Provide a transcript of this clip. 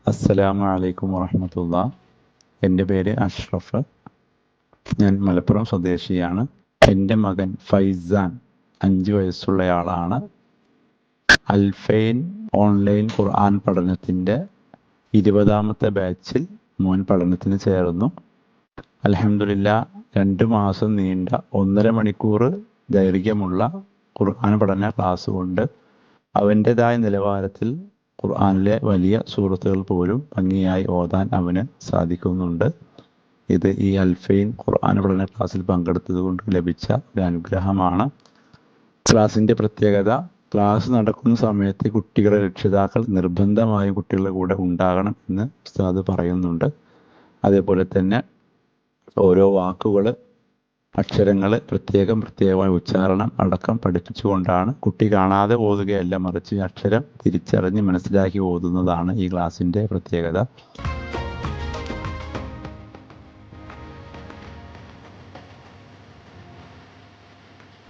അസ്സലാമു അലൈക്കും വറഹ്മത്തുള്ളാ. എൻ്റെ പേര് അഷ്റഫ്. ഞാൻ മലപ്പുറം സ്വദേശിയാണ്. എൻ്റെ മകൻ ഫൈസാൻ 5 വയസ്സുള്ളയാളാണ്. അൽഫൈൻ ഓൺലൈൻ ഖുർആൻ പഠനത്തിൻ്റെ 20ാമത്തെ ബാച്ചിൽ മോൻ പഠനത്തിന് ചേർന്നു. അൽഹംദുലില്ലാ 2 മാസം നീണ്ട 1.5 മണിക്കൂർ ദൈർഘ്യമുള്ള ഖുർആൻ പഠന ക്ലാസ് കൊണ്ട് അവൻ്റെതായ നിലവാരത്തിൽ ഖുർആനിലെ വലിയ സൂറത്തുകൾ പോലും ഭംഗിയായി ഓതാൻ അവന് സാധിക്കുന്നുണ്ട്. ഇത് ഈ അൽഫൈൻ ഖുർആൻ പഠന ക്ലാസ്സിൽ പങ്കെടുത്തത് കൊണ്ട് ലഭിച്ച ഒരു അനുഗ്രഹമാണ്. ക്ലാസ്സിൻ്റെ പ്രത്യേകത, ക്ലാസ് നടക്കുന്ന സമയത്ത് കുട്ടികളുടെ രക്ഷിതാക്കൾ നിർബന്ധമായും കുട്ടികളുടെ കൂടെ ഉണ്ടാകണം എന്ന് ഉസ്താദ് പറയുന്നുണ്ട്. അതേപോലെ തന്നെ ഓരോ വാക്കുകൾ, അക്ഷരങ്ങൾ പ്രത്യേകമായ ഉച്ചാരണം അടക്കം പഠിപ്പിച്ചുകൊണ്ടാണ്, കുട്ടി കാണാതെ ഓതുകയല്ല, മറിച്ച് അക്ഷരം തിരിച്ചറിഞ്ഞ് മനസ്സിലാക്കി ഓതുന്നതാണ് ഈ ക്ലാസ്സിൻ്റെ പ്രത്യേകത.